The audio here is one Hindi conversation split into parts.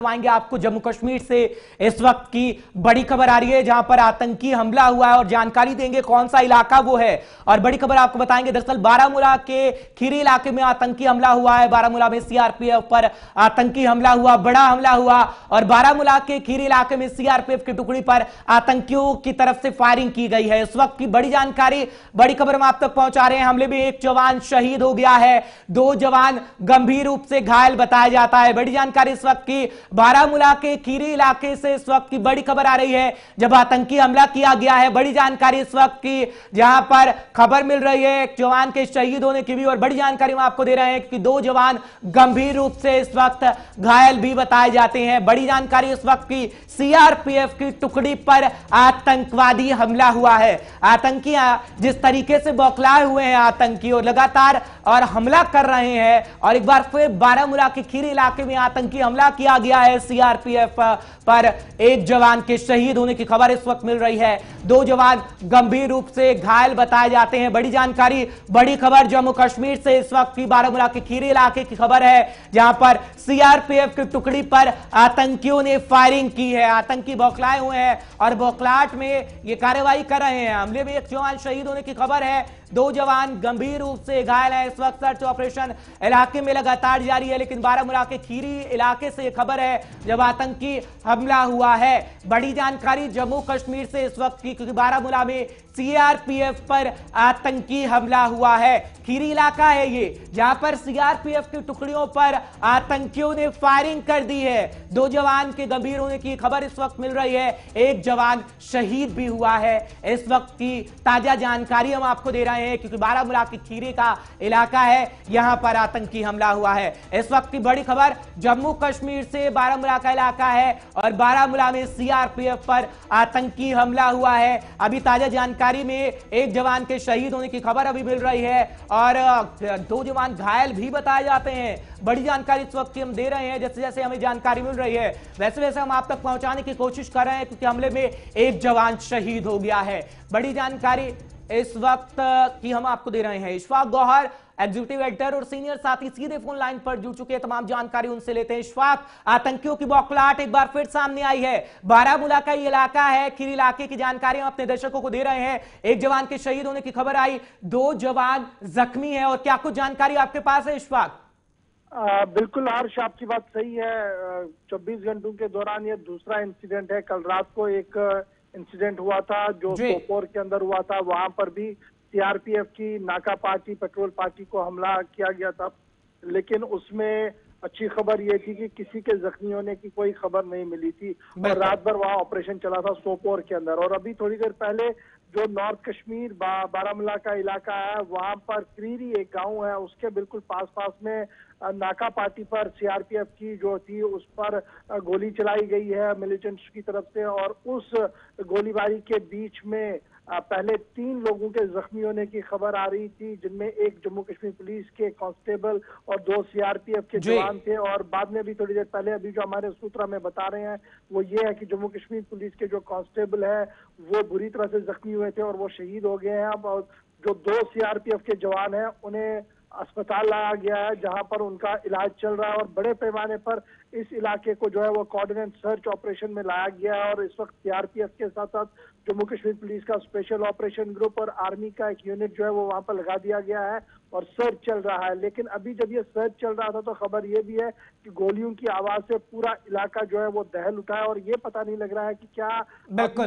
दिखवाएंगे आपको जम्मू कश्मीर से इस वक्त की बड़ी खबर आ रही है, जहां पर आतंकी हमला हुआ है और जानकारी देंगे कौन सा इलाका वो है। और बड़ी खबर आपको बताएंगे, दरअसल बारामूला के खीरी इलाके में आतंकी हमला हुआ है। बारामूला में सीआरपीएफ पर आतंकी हमला हुआ, बड़ा हमला हुआ। और बारामूला के खीरी इलाके में सीआरपीएफ की टुकड़ी पर आतंकियों की तरफ से फायरिंग की गई है। इस वक्त की बड़ी जानकारी, बड़ी खबर हम आप तक पहुंचा रहे हैं। हमले में एक जवान शहीद हो गया है, 2 जवान गंभीर रूप से घायल बताया जाता है। बड़ी जानकारी इस वक्त की बारामूला के खीरी इलाके से इस वक्त की बड़ी खबर आ रही है, जब आतंकी हमला किया गया है। बड़ी जानकारी इस वक्त की, जहां पर खबर मिल रही है एक जवान के शहीद होने की भी, और बड़ी जानकारी हम आपको दे रहे हैं कि 2 जवान गंभीर रूप से इस वक्त घायल भी बताए जाते हैं। बड़ी जानकारी इस वक्त की, सीआरपीएफ की टुकड़ी पर आतंकवादी हमला हुआ है। आतंकी जिस तरीके से बौखलाए हुए हैं आतंकी, और लगातार और हमला कर रहे हैं, और एक बार फिर बारामूला के खीरी इलाके में आतंकी हमला किया गया है। सीआरपीएफ पर एक जवान के शहीद होने की खबर इस वक्त मिल रही है, 2 जवान गंभीर रूप से घायल बताए जाते हैं। बड़ी जानकारी, बड़ी खबर जम्मू कश्मीर से इस वक्त की बारामूला के खीरी इलाके की खबर है, जहां पर सीआरपीएफ की टुकड़ी पर आतंकियों ने फायरिंग की है। आतंकी बौखलाए हुए हैं और बौखलाहट में ये कार्रवाई कर रहे हैं। हमले में एक जवान शहीद होने की खबर है, 2 जवान गंभीर रूप से घायल हैं। इस वक्त सर्च ऑपरेशन इलाके में लगातार जारी है, लेकिन बारामूला के खीरी इलाके से यह खबर है जब आतंकी हमला हुआ है। बड़ी जानकारी जम्मू कश्मीर से इस वक्त की, क्योंकि बारामूला में सीआरपीएफ पर आतंकी हमला हुआ है। खीरी इलाका है ये, जहां पर सीआरपीएफ की टुकड़ियों पर आतंकियों ने फायरिंग कर दी है। 2 जवान के गंभीर होने की खबर इस वक्त मिल रही है, एक जवान शहीद भी हुआ है। इस वक्त की ताजा जानकारी हम आपको दे रहे हैं, क्योंकि बारामूला की खीरी का इलाका है, यहां पर आतंकी हमला हुआ है। इस वक्त की बड़ी खबर जम्मू कश्मीर से बारामूला का इलाका है, और बारामूला में सीआरपीएफ पर आतंकी हमला हुआ है। अभी ताजा जानकारी में एक जवान के शहीद होने की खबर अभी मिल रही है, और 2 जवान घायल भी बताए जाते हैं। बड़ी जानकारी इस वक्त की हम दे रहे हैं, जैसे जैसे हमें जानकारी मिल रही है वैसे वैसे हम आप तक पहुंचाने की कोशिश कर रहे हैं, क्योंकि हमले में एक जवान शहीद हो गया है। बड़ी जानकारी इस वक्त की हम आपको दे रहे हैं। इशफाक गौहर एग्जीक्यूटिव एडिटर और सीनियर साथी सीधे फोन लाइन पर जुड़ चुके हैं, तमाम जानकारी उनसे लेते हैं। इशफाक, आतंकियों की बौखलाहट एक बार फिर सामने आई है। बारामूला का ये इलाका है, खीरी इलाके की जानकारी हम अपने दर्शकों को दे रहे हैं। एक जवान के शहीद होने की खबर आई, 2 जवान जख्मी हैं, और क्या कुछ जानकारी आपके पास है इशफाक? बिल्कुल हर्ष, आपकी बात सही है। 24 घंटों के दौरान ये दूसरा इंसिडेंट है। कल रात को एक इंसिडेंट हुआ था जो सोपोर के अंदर हुआ था, वहां पर भी सीआरपीएफ की नाका पार्टी, पेट्रोल पार्टी को हमला किया गया था, लेकिन उसमें अच्छी खबर यह थी कि किसी के जख्मी होने की कोई खबर नहीं मिली थी, और रात भर वहां ऑपरेशन चला था सोपोर के अंदर। और अभी थोड़ी देर पहले जो नॉर्थ कश्मीर बारामूला का इलाका है, वहां पर क्रीरी एक गांव है, उसके बिल्कुल पास में नाका पार्टी पर सीआरपीएफ की जो थी उस पर गोली चलाई गई है मिलिटेंट्स की तरफ से, और उस गोलीबारी के बीच में पहले 3 लोगों के जख्मी होने की खबर आ रही थी, जिनमें एक जम्मू कश्मीर पुलिस के कांस्टेबल और 2 सीआरपीएफ के जवान थे। और बाद में भी थोड़ी देर पहले अभी जो हमारे सूत्र हमें बता रहे हैं वो ये है कि जम्मू कश्मीर पुलिस के जो कांस्टेबल है वो बुरी तरह से जख्मी हुए थे और वो शहीद हो गए हैं। अब जो 2 सीआरपीएफ के जवान हैं उन्हें अस्पताल लाया गया है, जहां पर उनका इलाज चल रहा है, और बड़े पैमाने पर इस इलाके को जो है वो कोऑर्डिनेट सर्च ऑपरेशन में लाया गया है। और इस वक्त सीआरपीएफ के साथ साथ जम्मू कश्मीर पुलिस का स्पेशल ऑपरेशन ग्रुप और आर्मी का एक यूनिट जो है वो वहां पर लगा दिया गया है, और सर्च चल रहा है। लेकिन अभी जब ये सर्च चल रहा था तो खबर ये भी है कि गोलियों की आवाज से पूरा इलाका जो है वो दहल उठा है, और ये पता नहीं लग रहा है कि क्या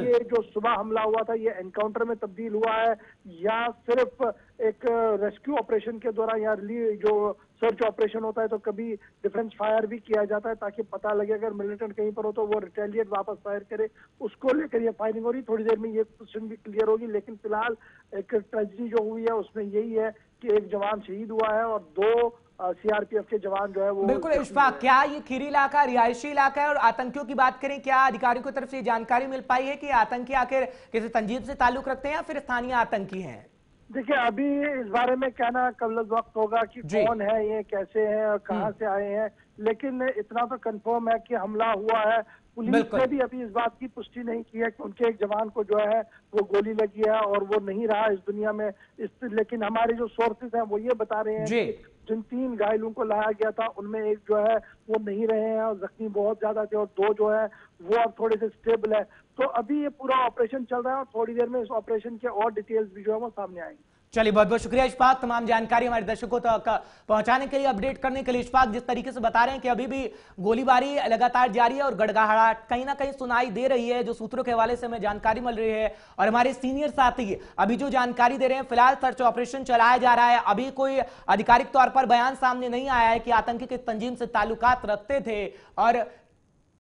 ये जो सुबह हमला हुआ था ये एनकाउंटर में तब्दील हुआ है, या सिर्फ एक रेस्क्यू ऑपरेशन के दौरान, या जो सर्च ऑपरेशन होता है तो कभी डिफेंस फायर भी किया जाता है ताकि पता लगे अगर मिलिटेंट कहीं पर हो तो वो रिटेलिएट वापस फायर करे, उसको लेकर ये फायरिंग हो रही। थोड़ी देर में ये क्वेश्चन भी क्लियर होगी, लेकिन फिलहाल एक ट्रेजेडी जो हुई है उसमें यही है कि एक जवान शहीद हुआ है और 2 सीआरपीएफ के जवान जो है वो। बिल्कुल इशफाक, क्या ये खीरी इलाका रिहायशी इलाका है? और आतंकियों की बात करें, क्या अधिकारियों की तरफ से जानकारी मिल पाई है कि आतंकी आखिर किसी तंजीम से ताल्लुक रखते हैं या फिर स्थानीय आतंकी हैं? देखिए, अभी इस बारे में कहना कल वक्त होगा कि कौन है ये, कैसे हैं और कहां से आए हैं, लेकिन इतना तो कंफर्म है कि हमला हुआ है। पुलिस ने भी अभी इस बात की पुष्टि नहीं की है कि उनके एक जवान को जो है वो गोली लगी है और वो नहीं रहा इस दुनिया में। लेकिन हमारे जो सोर्सेज हैं वो ये बता रहे हैं कि जिन 3 घायलों को लाया गया था उनमें एक जो है वो नहीं रहे हैं और जख्मी बहुत ज्यादा थे, और 2 जो है वो अब थोड़े से स्टेबल है। तो अभी ये पूरा ऑपरेशन चल रहा है और थोड़ी देर में इस ऑपरेशन के और डिटेल्स भी जो है वो सामने आएंगे। चलिए, बहुत बहुत शुक्रिया इशफाक, तमाम जानकारी हमारे दर्शकों तक पहुंचाने के लिए, अपडेट करने के लिए। इशफाक, जिस तरीके से बता रहे हैं कि अभी भी गोलीबारी लगातार जारी है और गड़गड़ाहट कहीं ना कहीं सुनाई दे रही है, जो सूत्रों के हवाले से हमें जानकारी मिल रही है, और हमारे सीनियर साथी अभी जो जानकारी दे रहे हैं, फिलहाल सर्च ऑपरेशन चलाया जा रहा है। अभी कोई आधिकारिक तौर पर बयान सामने नहीं आया है कि आतंकी की तंजीम से ताल्लुकात रखते थे और